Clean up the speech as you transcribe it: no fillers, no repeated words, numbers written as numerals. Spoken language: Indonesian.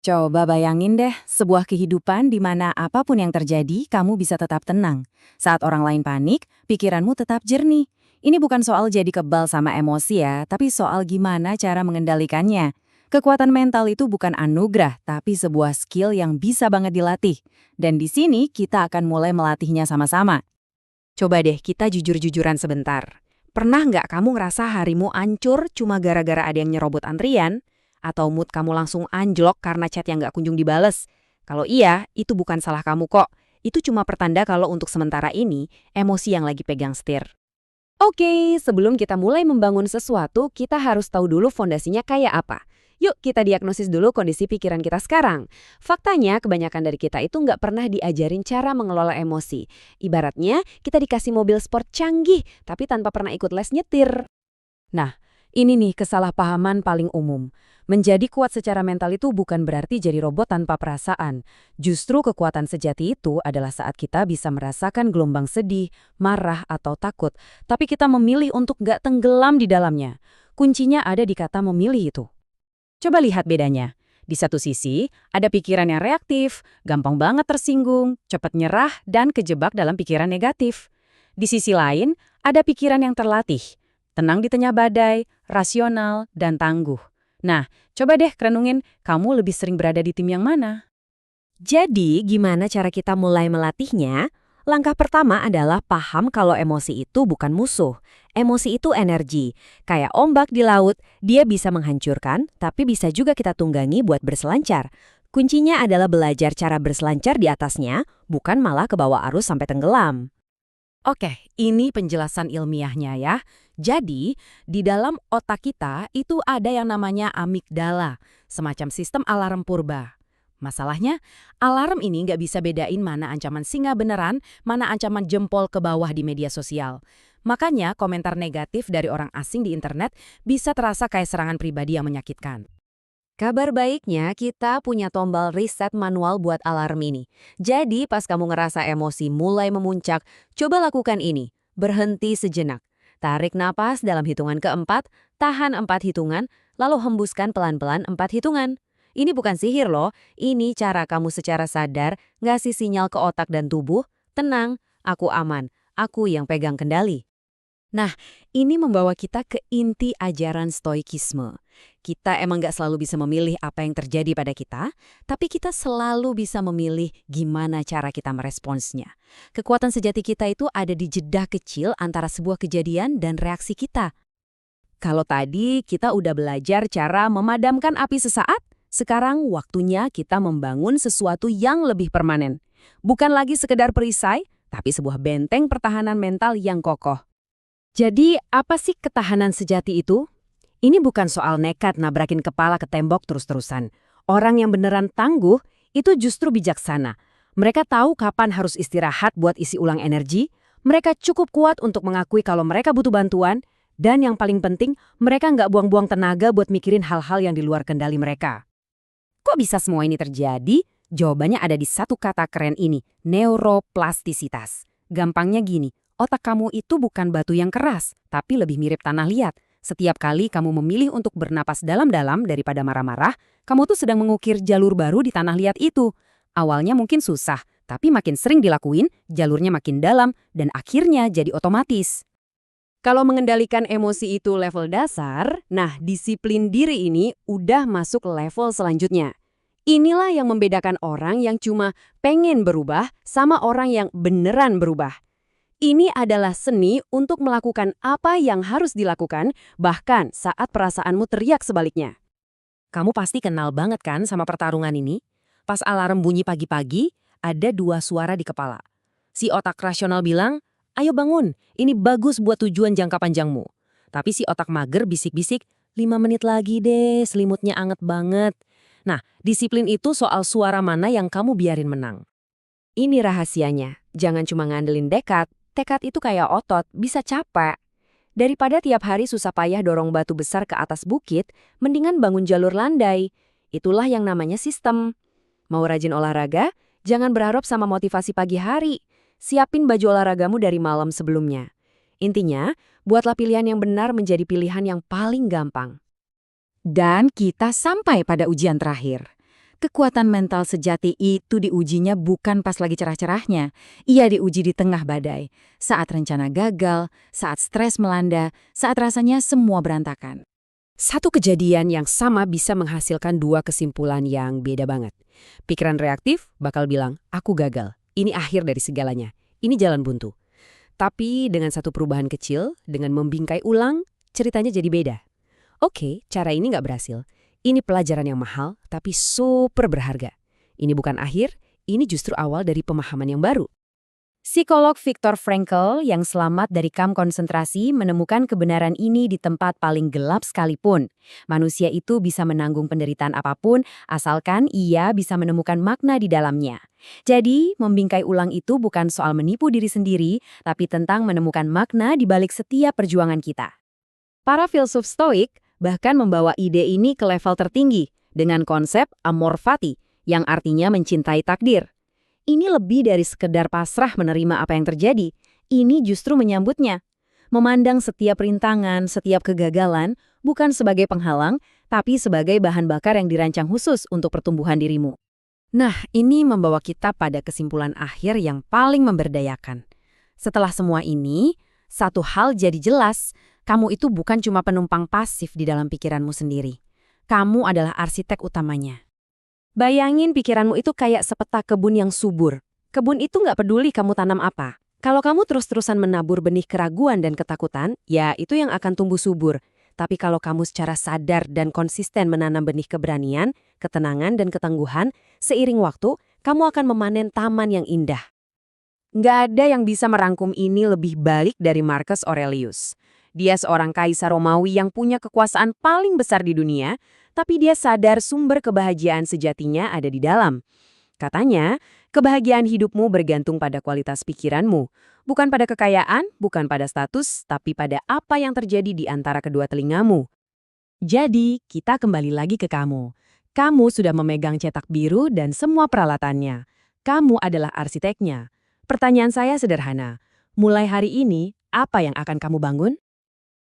Coba bayangin deh, sebuah kehidupan di mana apapun yang terjadi, kamu bisa tetap tenang. Saat orang lain panik, pikiranmu tetap jernih. Ini bukan soal jadi kebal sama emosi ya, tapi soal gimana cara mengendalikannya. Kekuatan mental itu bukan anugerah, tapi sebuah skill yang bisa banget dilatih. Dan di sini kita akan mulai melatihnya sama-sama. Coba deh kita jujur-jujuran sebentar. Pernah nggak kamu ngerasa harimu ancur cuma gara-gara ada yang nyerobot antrian? Atau mood kamu langsung anjlok karena chat yang nggak kunjung dibales? Kalau iya, itu bukan salah kamu kok. Itu cuma pertanda kalau untuk sementara ini, emosi yang lagi pegang setir. Oke, sebelum kita mulai membangun sesuatu, kita harus tahu dulu fondasinya kayak apa. Yuk kita diagnosis dulu kondisi pikiran kita sekarang. Faktanya, kebanyakan dari kita itu nggak pernah diajarin cara mengelola emosi. Ibaratnya, kita dikasih mobil sport canggih, tapi tanpa pernah ikut les nyetir. Nah, ini nih kesalahpahaman paling umum. Menjadi kuat secara mental itu bukan berarti jadi robot tanpa perasaan. Justru kekuatan sejati itu adalah saat kita bisa merasakan gelombang sedih, marah, atau takut, tapi kita memilih untuk nggak tenggelam di dalamnya. Kuncinya ada di kata memilih itu. Coba lihat bedanya. Di satu sisi, ada pikiran yang reaktif, gampang banget tersinggung, cepat nyerah, dan kejebak dalam pikiran negatif. Di sisi lain, ada pikiran yang terlatih, tenang di tengah badai, rasional, dan tangguh. Nah, coba deh renungin, kamu lebih sering berada di tim yang mana? Jadi, gimana cara kita mulai melatihnya? Langkah pertama adalah paham kalau emosi itu bukan musuh. Emosi itu energi. Kayak ombak di laut, dia bisa menghancurkan, tapi bisa juga kita tunggangi buat berselancar. Kuncinya adalah belajar cara berselancar di atasnya, bukan malah ke bawah arus sampai tenggelam. Oke, ini penjelasan ilmiahnya ya. Jadi, di dalam otak kita itu ada yang namanya amigdala, semacam sistem alarm purba. Masalahnya, alarm ini nggak bisa bedain mana ancaman singa beneran, mana ancaman jempol ke bawah di media sosial. Makanya, komentar negatif dari orang asing di internet bisa terasa kayak serangan pribadi yang menyakitkan. Kabar baiknya, kita punya tombol reset manual buat alarm ini. Jadi, pas kamu ngerasa emosi mulai memuncak, coba lakukan ini. Berhenti sejenak. Tarik napas dalam hitungan keempat, tahan 4 hitungan, lalu hembuskan pelan-pelan 4 hitungan. Ini bukan sihir loh, ini cara kamu secara sadar ngasih sinyal ke otak dan tubuh, tenang, aku aman, aku yang pegang kendali. Nah, ini membawa kita ke inti ajaran stoikisme. Kita emang nggak selalu bisa memilih apa yang terjadi pada kita, tapi kita selalu bisa memilih gimana cara kita meresponsnya. Kekuatan sejati kita itu ada di jeda kecil antara sebuah kejadian dan reaksi kita. Kalau tadi kita udah belajar cara memadamkan api sesaat, sekarang waktunya kita membangun sesuatu yang lebih permanen. Bukan lagi sekedar perisai, tapi sebuah benteng pertahanan mental yang kokoh. Jadi, apa sih ketahanan sejati itu? Ini bukan soal nekat nabrakin kepala ke tembok terus-terusan. Orang yang beneran tangguh itu justru bijaksana. Mereka tahu kapan harus istirahat buat isi ulang energi, mereka cukup kuat untuk mengakui kalau mereka butuh bantuan, dan yang paling penting, mereka nggak buang-buang tenaga buat mikirin hal-hal yang di luar kendali mereka. Kok bisa semua ini terjadi? Jawabannya ada di satu kata keren ini, neuroplastisitas. Gampangnya gini, otak kamu itu bukan batu yang keras, tapi lebih mirip tanah liat. Setiap kali kamu memilih untuk bernapas dalam-dalam daripada marah-marah, kamu tuh sedang mengukir jalur baru di tanah liat itu. Awalnya mungkin susah, tapi makin sering dilakuin, jalurnya makin dalam, dan akhirnya jadi otomatis. Kalau mengendalikan emosi itu level dasar, nah disiplin diri ini udah masuk level selanjutnya. Inilah yang membedakan orang yang cuma pengen berubah sama orang yang beneran berubah. Ini adalah seni untuk melakukan apa yang harus dilakukan, bahkan saat perasaanmu teriak sebaliknya. Kamu pasti kenal banget kan sama pertarungan ini? Pas alarm bunyi pagi-pagi, ada dua suara di kepala. Si otak rasional bilang, ayo bangun, ini bagus buat tujuan jangka panjangmu. Tapi si otak mager bisik-bisik, 5 menit lagi deh, selimutnya anget banget. Nah, disiplin itu soal suara mana yang kamu biarin menang. Ini rahasianya, jangan cuma ngandelin tekad itu kayak otot, bisa capek. Daripada tiap hari susah payah dorong batu besar ke atas bukit, mendingan bangun jalur landai. Itulah yang namanya sistem. Mau rajin olahraga? Jangan berharap sama motivasi pagi hari. Siapin baju olahragamu dari malam sebelumnya. Intinya, buatlah pilihan yang benar menjadi pilihan yang paling gampang. Dan kita sampai pada ujian terakhir. Kekuatan mental sejati itu diujinya bukan pas lagi cerah-cerahnya. Ia diuji di tengah badai, saat rencana gagal, saat stres melanda, saat rasanya semua berantakan. Satu kejadian yang sama bisa menghasilkan dua kesimpulan yang beda banget. Pikiran reaktif bakal bilang, aku gagal. Ini akhir dari segalanya. Ini jalan buntu. Tapi dengan satu perubahan kecil, dengan membingkai ulang, ceritanya jadi beda. Oke, cara ini nggak berhasil. Ini pelajaran yang mahal, tapi super berharga. Ini bukan akhir, ini justru awal dari pemahaman yang baru. Psikolog Viktor Frankl yang selamat dari kamp konsentrasi menemukan kebenaran ini di tempat paling gelap sekalipun. Manusia itu bisa menanggung penderitaan apapun, asalkan ia bisa menemukan makna di dalamnya. Jadi, membingkai ulang itu bukan soal menipu diri sendiri, tapi tentang menemukan makna di balik setiap perjuangan kita. Para filsuf Stoik bahkan membawa ide ini ke level tertinggi dengan konsep amor fati, yang artinya mencintai takdir. Ini lebih dari sekedar pasrah menerima apa yang terjadi. Ini justru menyambutnya. Memandang setiap rintangan, setiap kegagalan, bukan sebagai penghalang, tapi sebagai bahan bakar yang dirancang khusus untuk pertumbuhan dirimu. Nah, ini membawa kita pada kesimpulan akhir yang paling memberdayakan. Setelah semua ini, satu hal jadi jelas, kamu itu bukan cuma penumpang pasif di dalam pikiranmu sendiri. Kamu adalah arsitek utamanya. Bayangin pikiranmu itu kayak sepetak kebun yang subur. Kebun itu nggak peduli kamu tanam apa. Kalau kamu terus-terusan menabur benih keraguan dan ketakutan, ya itu yang akan tumbuh subur. Tapi kalau kamu secara sadar dan konsisten menanam benih keberanian, ketenangan, dan ketangguhan, seiring waktu, kamu akan memanen taman yang indah. Nggak ada yang bisa merangkum ini lebih balik dari Marcus Aurelius. Dia seorang kaisar Romawi yang punya kekuasaan paling besar di dunia, tapi dia sadar sumber kebahagiaan sejatinya ada di dalam. Katanya, kebahagiaan hidupmu bergantung pada kualitas pikiranmu. Bukan pada kekayaan, bukan pada status, tapi pada apa yang terjadi di antara kedua telingamu. Jadi, kita kembali lagi ke kamu. Kamu sudah memegang cetak biru dan semua peralatannya. Kamu adalah arsiteknya. Pertanyaan saya sederhana. Mulai hari ini, apa yang akan kamu bangun?